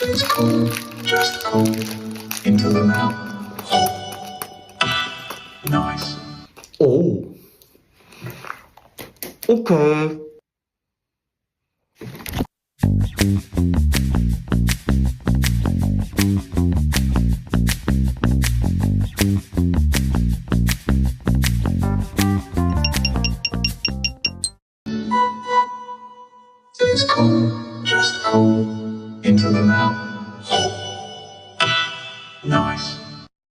Just pull into the mouth. Nice. 오, 오케이. Just pull into the mouth. Nice.